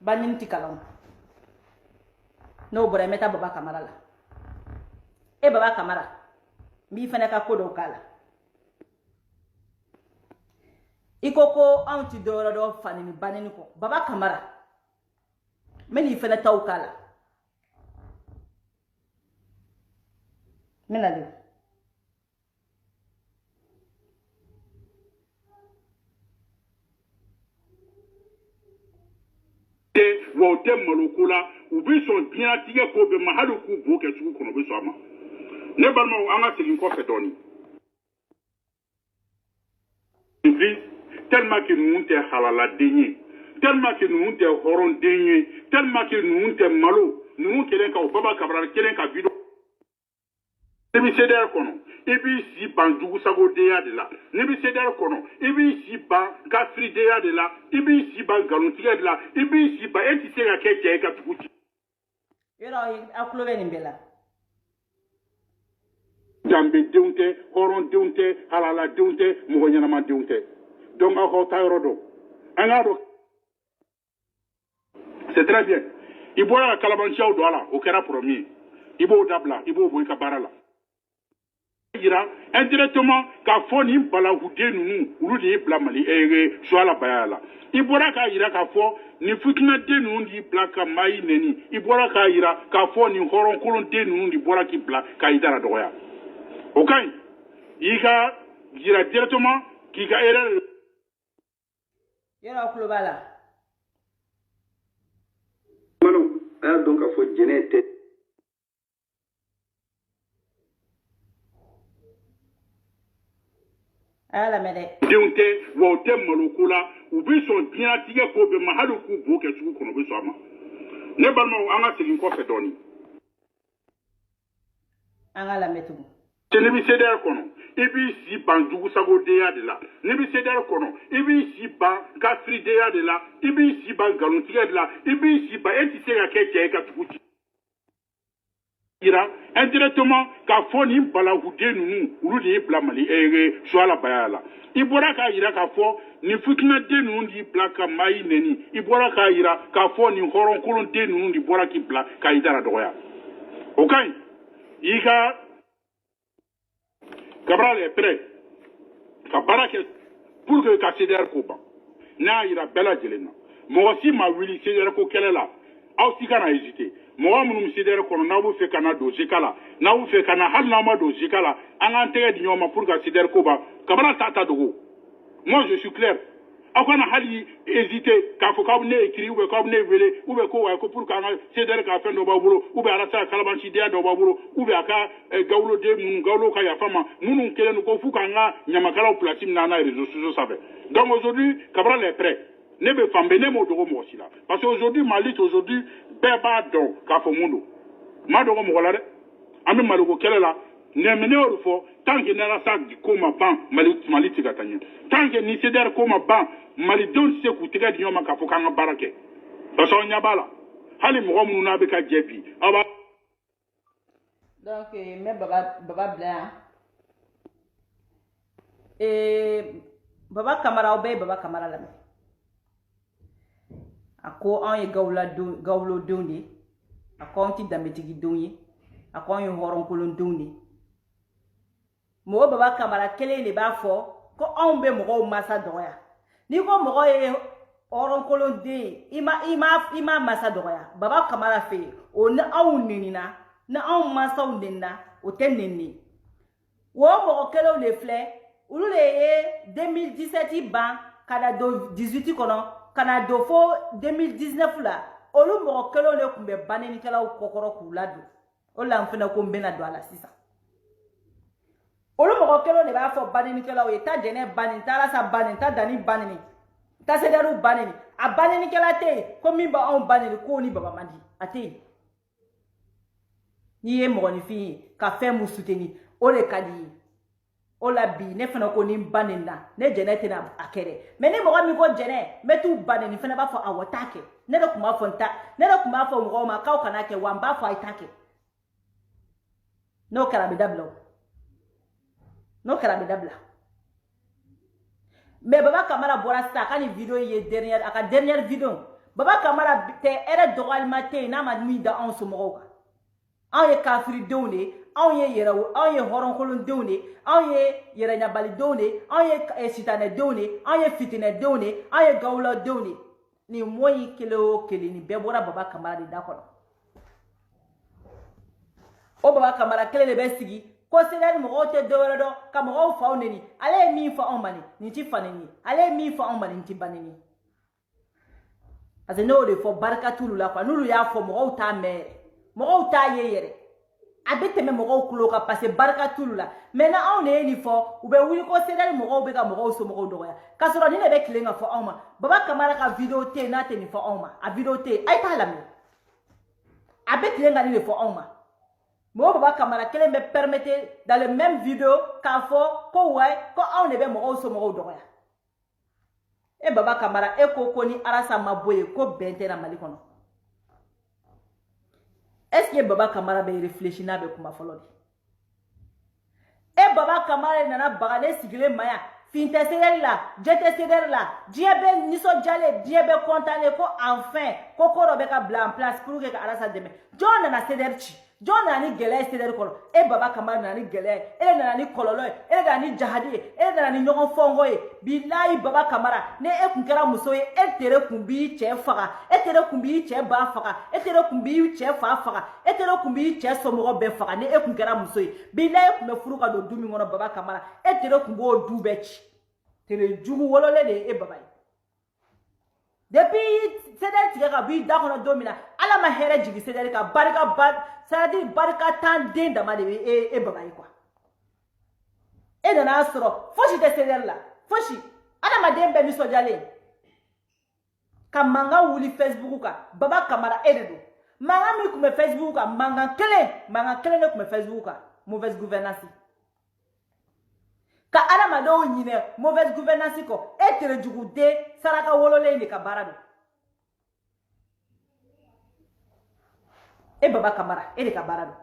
banin ti kalam no bora meta baba kamara la e baba kamara mi fana ka kodo kala ikoko anti doro do fani ni banin ko baba kamara meni fana taw kala menale wo te malukula ubi son bien tige ko be mahalu ku bo ke su kono be so ama ne balma anga segin ko fetoni ibi tellement que nous te halala denye tellement que nous te horon denye tellement que nous te malo nous kelen ka baba kabra kelen ka bido Nibi seder kono, ibi si ban jugu sago deya de la. Nibi seder kono, ibi si ban gafri deya de la. Ibi si ban galontiya de la. Ibi si ban eti se ga keke ka tukuti. Yoro akulove nimbela. Jambe deunte, horon deunte, halala deunte, mugonyanama deunte. Donc ako tayrodo. Angado. C'est très bien. Ibo la kalabanchia ou douala, au kera premier. Ibo dabla, ibo boy kabarala. Indirectement ka foni bala hude nunu ulu de bla mali swala bayala ibora ka ira ka fo ni futina de nunu di bla ka mai neni ibora ka ira ka fo ni horon kulon de nunu di bora ki bla ka idara doya okay iga gira directement ki ga era yera kulubala mano donc a fo jenete ala mede deunte wo te malukula ubi son bien tige ko be mahalu ku bo ke su kono be so ama ne balma anga segin ko fetoni angala metu Nibi seder kono ibi si ban jugu sago deya de la nibi seder kono ibi si ban gafri deya de la ibi si ban galontiya de la ibi si ban eti se ga keke ka tukuti ira indirectement ka foni bala hude nunu ulu de bla mali swala bayala ibora ka ira ka fo ni futina de nunu di bla ka mai neni ibora ka ira ka fo ni horon kulon de nunu di bora ki bla ka idara doya okay iga Cabral est prêt. Kabara pour que Kasséder Koba. Na ira bella jelena. Moi aussi ma wili Séder ko kelela. Aussi kana hésiter. Moi mon Séder ko na bu fe kana do jikala. Na bu fe kana hal na ma do jikala. An enterre di nyoma pour Kasséder Koba. Kabara tata dogo. Moi je suis clair. Akwana hali hésiter ka fo ka ne écrit ou ka ne vele ou be ko wa ko pour kana Séder ka fe do babulo ou be arata kalabanchi dia do babulo ou be aka gawlo de mun gawlo ka ya fama mun kelen ko fu kanga nyamakala au platim na na réseaux sociaux savait. Donc aujourd'hui Cabral est prêt. Ne be fambene mo dogo mo aussi là. Parce que aujourd'hui Malit aujourd'hui beba don ka fo mundo. Ma dogo mo wala de. Ami malugo kelela ne mene orfo tant que nera sa di koma ban Malit gatanya. Tant que ni Séder koma ban Mali don se ku tiga di nyoma ka fo kanga barake. Parce que nyabala hali mo mu na be ka jebi. Aba donc me baba blanc baba kamara obe baba kamara la ako an ye gawlo dondi ako anti dametigi donyi ako an ye horon kolon dondi mo baba kamara kele le ba fo ko an be mo masa doya ni ko mo ye horon kolon de ima masa doya baba kamara fe o na awun ninina na an masaw nenna o te nenni wo mo kelo le flé ulu le 2017 ban kada do 18 kono kana do fo 2019 la olu mo kelo le kumbe baneni kala o kokoro kuladu o la mfena ko mbena do ala sisa olu mo kelo le ba fo baneni kala o eta jene baneni tala sa baneni ta dani baneni ta Séderu baneni a baneni kala te ko min ba on baneni ko ni baba mandi ate ni ye mɔgɔ ni fin ka fɛn mu soutenu o le ka di o la bi ne fana ko ni banen na ne jɛnɛ tɛna a kɛ dɛ mais ni mɔgɔ min ko jɛnɛ n bɛ t'u banen ni fana b'a fɔ awɔ t'a kɛ ne de tun b'a fɔ n ta ne de tun b'a fɔ mɔgɔw ma k'aw kana kɛ wa n b'a fɔ a ye t'a kɛ n'o kɛra a bɛ dabila o n'o kɛra a bɛ dabila mais baba kamara bɔra sisan a ka nin vidéo ye dernière a ka dernière vidéo Baba Kamara te ere dogal matin na madmi da on somoro an ye kafiri dewne an ye yera an ye horon kolon dewne an ye yera nyabali dewne an ye sitane dewne an ye fitine dewne an ye gawla dewne ni moyi kelo kele ni bebora Baba Kamara de dakono o Baba Kamara kele le besigi ko sedani mo te dewre do ka mo fa oneni ale mi fa on mani ni ti faneni ale mi fa on mani ti baneni parce que no de fo barkatulu la kwa nulu ya fo mo ta mere mo ta yeyere abete me mo kulo ka parce barkatulu la maintenant on est ni fo ou be wuli ko sedani mo be ka mo so mo do ya ka so ni ne be kilenga fo oma Baba Kamara ka video te na te ni fo oma a video te ay ta la me abete lenga ni fo oma mo Baba Kamara kele me permettre dans le même vidéo ka fo ko ouais ko on ne be mo so mo do ya e Baba Kamara e ko koni arasa maboye ko bente na mali kono est-ce que Baba Kamara be réfléchir na be kuma folodi e Baba Kamara nana bagale sigile maya finte seder la jete seder la diebe niso jale diebe kontane ko enfin ko ko be ka bla en place pour que arasa deme John na seder chi John na ni gele seder ko e Baba Kamara na ni gele ele na ni kololo ele na ni jahadi ele na ni nyogon fongo e billahi Baba Kamara ne e kunkera muso e tere kumbi che faga e tere kumbi che ba faga e tere kumbi che fa faga e tere kumbi che somo be faga ne e kunkera muso e billahi kume furuka do dumi ngono Baba Kamara e tere kumbo dubechi tere jugu wolole de e baba depuis sedel tiga ka bi da kono domina ala ma here jigi sedel ka barika bad sadi barika tan den dama de e baba quoi e dana asro foshi de sedel la foshi ala ma dembe mi so jale ka manga wuli Facebook ka Baba Kamara ededo manga mi kume Facebook ka manga kele ne kume Facebook ka mauvaise gouvernance ka adama do nyine mauvaise gouvernance ko etere jugude saraka wolole ni ka barado e Baba Kamara e de ka barado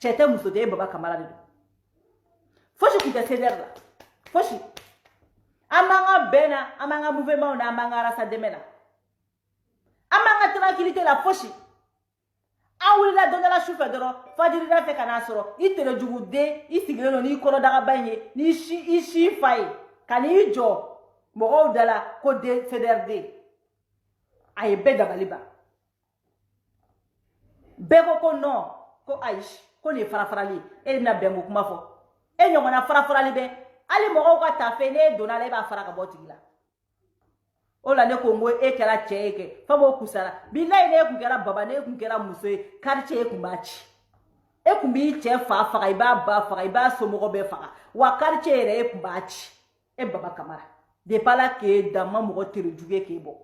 chete muso de Baba Kamara de foshi ku de seder la foshi amanga bena amanga mouvement na amanga rasa demena amanga tranquillité la foshi awuli la donne la choufe doro fadiri da fe kana soro itere jugude isigile no ni kono daga banye ni ishi fai kani jo mo dala ko de CDRD ay be da baliba bego ko no ko aish ko ni farafarali e na bengo kuma fo e nyomo na farafarali be ali mo ko ta fe ne donale ba faraka botigila ola ne ko ngo e kala cheke famo kusara billahi ne ku kera baba ne ku kera musoe quartier ku machi e ku bi che fa fa ba somo be fa wa quartier re ku machi e Baba Kamara de pala ke dama mo tere juge ke bo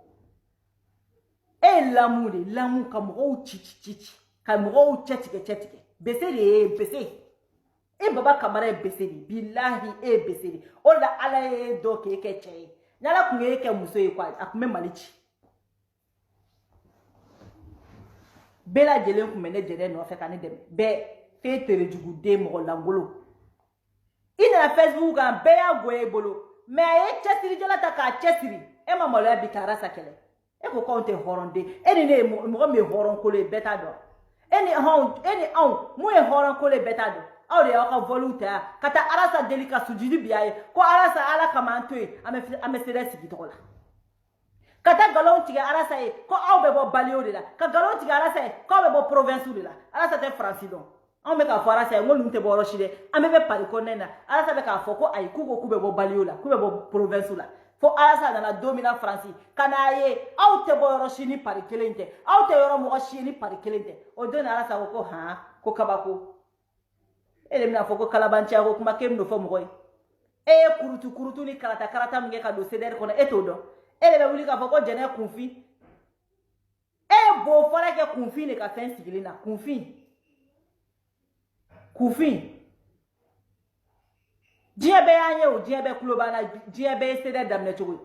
e lamu ka mo chichi ka mo chetike beseri e Baba Kamara e beseri billahi e beseri ola ala e do ke che nala kunye ke muso e kwa akume malichi bela jele kumene jele no fe kan dem be fe tere jugude mo langolo ina Facebook an be ya goye bolo me e chesiri jela ta ka chesiri e ma molo bi kara sakele e ko konte horonde eni ne mo me horon ko le beta do eni on mo e horon ko le beta do awre ya ka volunteer kata arasa delika sujudi biaye ko arasa ala kamantoy ame sede sigi tola kata galon tiga arasa e ko awbe bo balio de la ka galon tiga arasa e ko awbe bo province de la arasa te francidon on me ka fo arasa e ngolunte bo rochide ame be pari ko nena arasa be ka fo ko ay kuko kube bo balio la kube bo province la fo arasa na domina France kana ye awte bo rochini pari kelente awte yoro mo rochini pari kelente o don arasa ko ha ko kabako ele mina foko kalabanchi ako kuma kemno fo moy e kurutu ni karata mnge ka do seder kono etodo ele be wuli ka foko jene kunfi e bo fora ke kunfi ne ka fen sigilina kunfi diebe anye o diebe klobana diebe seder damne chogo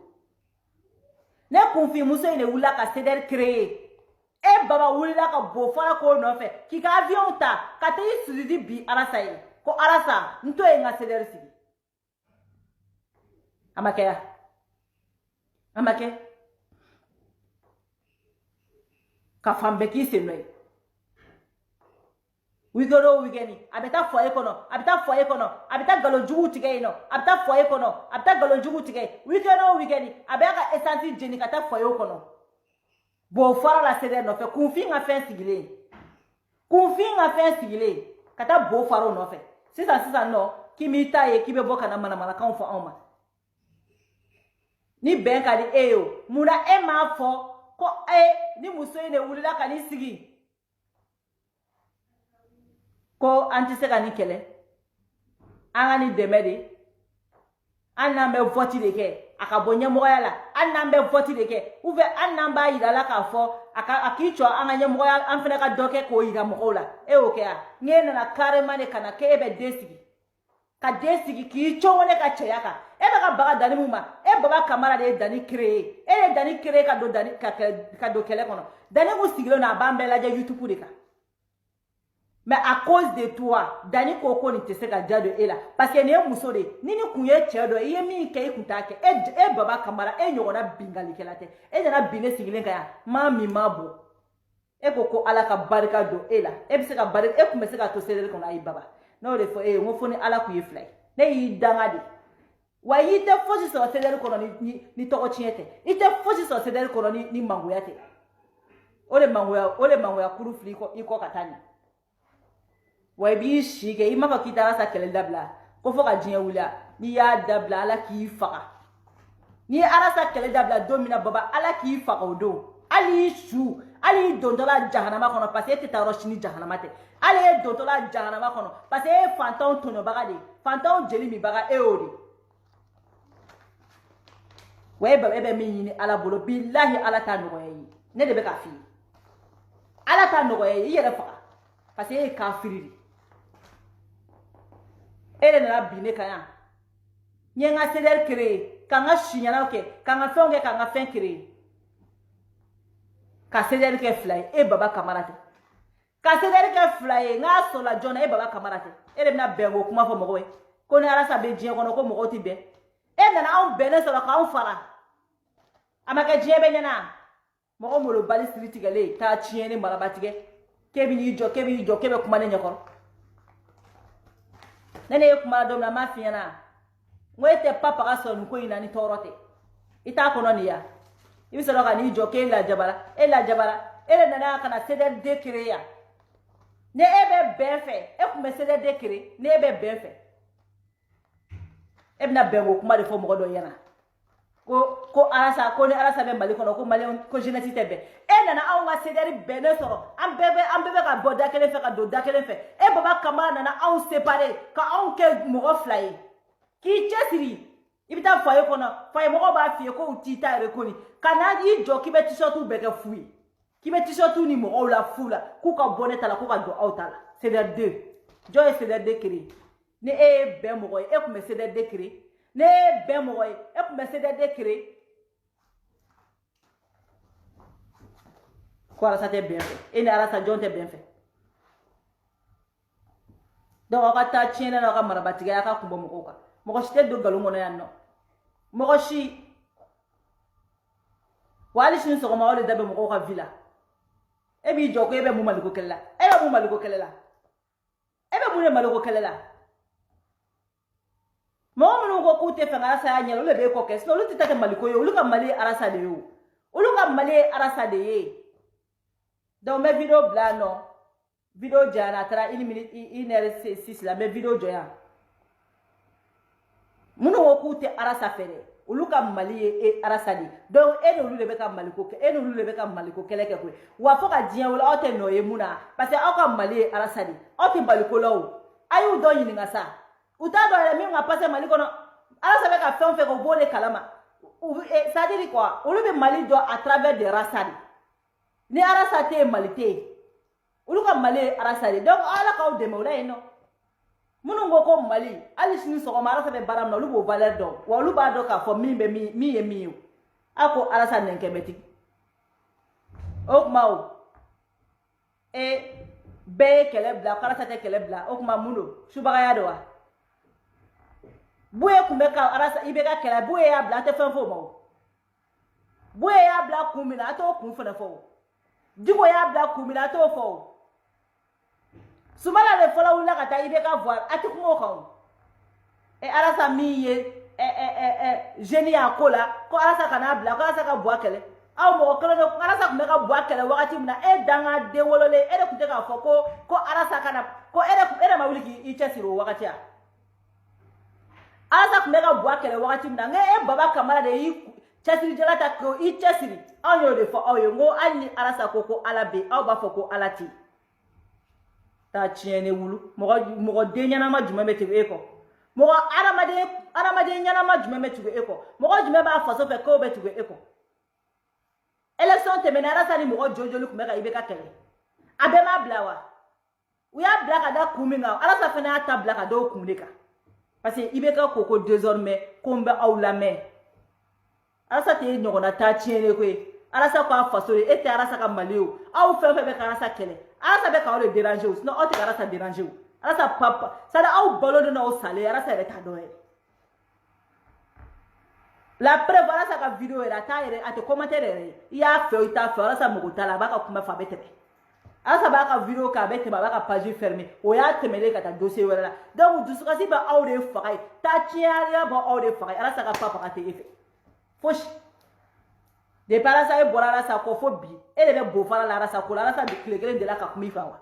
ne kunfi muso ine wula ka seder créer e baba wulila ka bo fara ko no fe ki ka avion ta ka te isudi bi arasa yi ko arasa nto e nga seder sigi amake ka fambe ki se noy wigoro wigeni abeta foye kono abeta foye kono abeta galo jugu tige ino abeta foye kono abeta galo jugu tige wigeni abeka essence jeni kata foye kono bo fara la sede no fe kunfinga fen sigile kata bo faro no fe sisa no kimi taye kibe boka na mana kan fo oma ni ben ka di eyo muna e ma fo ko ni muso ine wulila ka ni sigi ko anti ka ni kele anga ni demedi anna me voti de ke aka bonye moya la anna me voti de ke uve anna ba ida la ka fo aka akicho anga nye moya amfene ka doke ko ida mola oke a ngena na kare mane kana ke ebe desigi ki chongone ka cheyaka ebe ka baga dani muma baba kamara de dani cree ka do dani ka do kele kono dani ko sigilo na bambela je YouTube de ka. Mais à cause de toi, Dani Koko ni tese ka jado ela. Parce que ne muso de, nini kunye chedo, iye mi ke ikutake, baba kamara, nyogona bingali kelate. Jana bine sigilen kaya, mami mabo. Koko ala ka barika do ela. Bise ka barika, kumese ka tosere kono ayi baba. No de fo, ngofo ni ala kuye fly. Ne yi dangade. Wa yi te fosi so sedere kono ni toko chiete. Ite fosi so sedere kono ni manguyate. Ole manguya kuru fli iko katani. Wabi shige imaka kitara sa kele dabla ko foka jinya wula ni ya dabla ala ki faka ni arasa kele dabla domina baba ala ki faka odo ali shu ali dondola jahannama kono parce que teta roshini jahannama te ali dondola jahannama kono parce que fanton tono baga de fanton jeli mi baga eodi way baba ebe mi ni ala bolo billahi ala ta no yi ne de be ka fi ala ta no yi yere faka parce que kafiri ele na bine kaya nyenga seder kre kanga shinyana oke kanga fonge kanga fen kre ka seder ke fly baba kamarate ka seder ke fly nga sola jona baba kamarate ele na bengo kuma fo mogowe ko ni arasa be jien kono ko mogo ti be na on bene sola ka on fara amaka jien be nyana mogo molo bali street gale ta chiene marabatige kebi ni jo kebe kuma ne nyakoro nene kuma dom na mafia na mwete papa ka so nko ina ni torote ita kono ni ya ibi so ka ni jo ke la jabara ele nana kana seder dekre ya ne ebe befe kuma seder dekre ne ebe befe ebna bengo kuma de fo mo do yana ko arasa be mali kono ko mali ko jeunesse tebe nana awa seder bene soro ambebe ka boda kele fe ka do da kele fe baba kama nana aw séparé ka aw ke mo fly ki chesiri ibita foye kono foye mo ba fie ko utita re koni kana yi jo ki beti sotu beke fui ki beti sotu ni mo la fula ku ka boneta la ku ka do outala seder deux jo seder de kri ne be mo kuma seder de kri ne be mo kuma seder de kri ko ala sa te bien fait ene ala sa jonte bien fait donc aka ta chiena na ka marabatiga aka kumbo mokoka mokoshi te do galungo na yanno mokoshi wali shin so ma wale dabe mokoka villa bi joko ebe mu maliko kella ebe mu maliko kelela ebe mu ne maliko kelela mo mu ngo ko te fanga sa nyalo le be ko kes no lu tita maliko yo lu ka mali arasa de yo lu ka mali arasa de ye. Donc mes vidéos blanc non vidéo jana tra 1 minute 1h06 la mes vidéo joya munu okute arasa fere uluka mali arasa di donc ulu le beka maliko ulu le beka maliko keleke ko wa foka dien wala ote no yemuna parce que aka mali arasa di ote maliko lawo ayu do yin ngasa uta do le mi nga passe maliko no arasa beka fon fe ko bole kalama ça dit quoi ulu be mali do à travers des rasadi ni arasa te malite uluka mali arasa de donc ala ka o de mo la no munu ngo ko mali ali sini so ko arasa be baram na lubo valeur do wa lu ba do ka fo mi be mi mi ako arasa nenke beti ok mawo be kelebla arasa te kelebla ok ma muno subaga ya do wa buye kumbe ka arasa ibeka kela buye ya bla te fo mo buye ya bla kumina to kun fo na fo Digo ya bla kumila to fo. Sumala le fola wula kata ibe ka voir ati kumo kan. E arasa miye jeni ya kola ko arasa kana bla ko arasa ka bwa kele. Aw mo kele no arasa kuma ka bwa kele wakati mna e danga de wolole e de kute ka fo ko arasa kana ko ere ma wuli ki i chesiro wakati ya. Arasa kuma ka bwa kele wakati mna nge e baba kamara de yi chesiri jalata ko i chesiri. Aw yo de fo aw yo ngo ani arasa ko alabe aw ba fo ko alati. Ta tiene wulu mogo denyana ma juma beti eko mogo aramade nyana ma juma beti eko mogo juma ba faso fe ko beti eko election temena rasa ni mogo jojolu kumeka ibeka kele abe ma blawa uya blaka da kuminga arasa fe na ta blaka do kumleka parce que ibeka koko désormais kombe awlame arasa te nyogona ta tiene ko arasa ko faso ete arasa ka malio aw fe be ka arasa kele arasa be ka o le déranger sinon o te arasa déranger arasa papa ça da aw balo de no salé arasa be ta do la preuve arasa ka vidéo era ta ere ate commentaire ya fe o ta fe arasa mo tala ba ka kuma fa betebe arasa ba ka vidéo ka betebe ba ka page fermée o ya temele ka ta dossier wala donc du suka si ba aw de fakai ta tia ya ba aw de fakai arasa ka papa ka te efe fosh de parasa e borara sa ko fo bi ele be bo fara la rasa ko la rasa de klekele de la ka kuma fa wa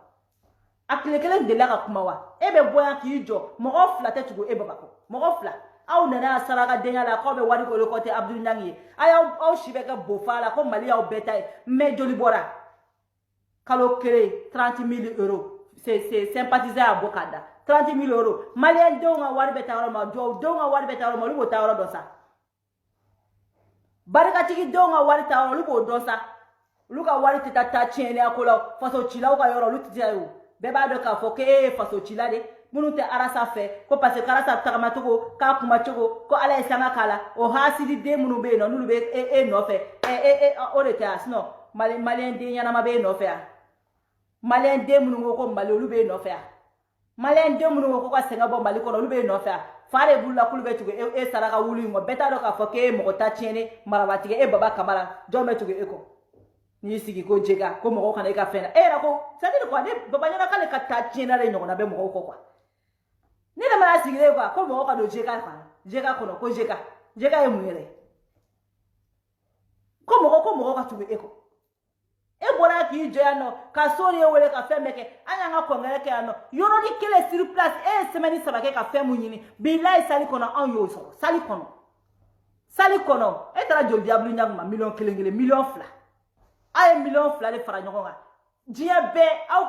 a klekele de la ka kuma wa e be boya ki jo mo ofla te tugo e baba ko mo ofla aw nana saraka denya la ko be wadi ko le côté Abdou Ndangi aya aw shibe ka bo fara ko mali aw betay me joli bora kalo kere 30 000 euros c'est sympathisé à Bokada 30 000 euros malien donga wadi betawro ma do donga wadi betawro ma lu bo tawro do sa barika tigi donga wari ta lu bo dosa luka wari ta chene akola faso chila o ka yoro lu tija yo be ba do ka fo ke faso chila de munu te arasa fe ko parce que arasa tagama togo ka kuma togo ko ala isanga kala o hasidi de munu be no nulu be no fe o de ta sno malien de nyana ma be no fe malien de munu ko mali lu be no fe malien de munu ko ka senga bo mali ko lu be no fe fare bulla kulube tuge e saraka wuli ngo beta do ka foke mo ta tiene marabatige e baba kamara jome tuge eko ni sigi ko jega ko mo kana ka fena e ra ko sadire ko de baba nyana kale ka ta tiene re nyona be mo ko kwa ni na mara sigi le kwa ko mo ka do jega kwa jega kono ko jega e muere ko mo ka tuge eko e bora ki jeno ka sori e wele ka femeke anya nga kongere ke ano yoro di kele sur place e semeni sabake ka femu nyini billahi sali kono an yo so sali kono e tara jol diablu nyangma million kelengele million fla ay million fla le fara nyonga dia be aw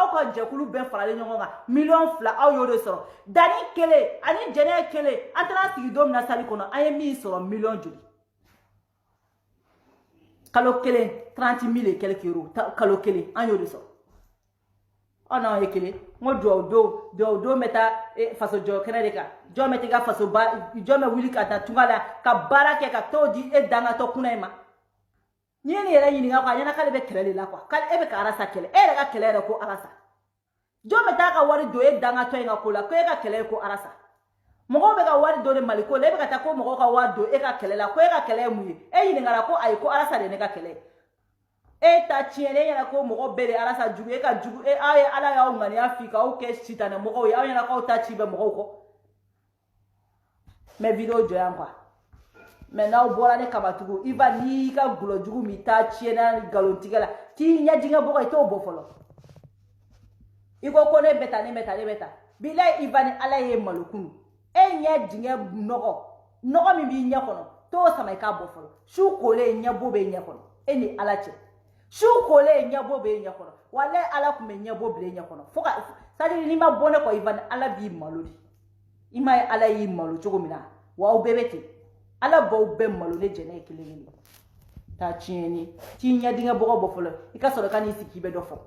ka jekulu be fara le nyonga million fla aw yo de so dani kele ani jene kele antara sigi dom na sali kono ay mi so million joli kalo kele 30 000 et quelques euros kalo kele an yo de so ona e kele ngo do meta faso jo kenede ka jo metega faso ba jo me wili ka ta tungala ka barake ka todi e danga to kunaima nyeni era yini nga kwa nyana kale be kelele la kwa kale ebe ka arasa kele era ka kelele ko arasa jo meta ka wari do e danga to nga kola ko e ka kelele ko arasa mogo be ka wari do de maliko lebe ka ta ko mogo ka wari do e ka kelela ko e ka kelele muyi e yini ngara ko ay ko arasa de ne ka kelele e ta tiene yana ko mogo bere arasa jugu e ka jugu e aye ala ya ngani Afrika o ke sita na mogo ya yana ko ta chibe mogo ko me video jo yamba me na o bola ne kabatugu iba ni ka gulo jugu mi ta tiena galontigala ti nya dinga bogo ito bofolo iko ko ne beta bilai ibani ala ye malukunu e nya dinga nogo mi bi nya kono to sama ka bofolo shu kole nya bobe nya kono eni ala che shu kole nya bobe nya kono wale ala kuma nya bobe nya kono foka sadi ni ma bone ko ibani ala bi maludi ima ala yi malu chogo mina wa obebeti ala bo be malu ne jene kilini ta chieni ti nya dinga bogo bofolo ika so ka ni sikibe do fo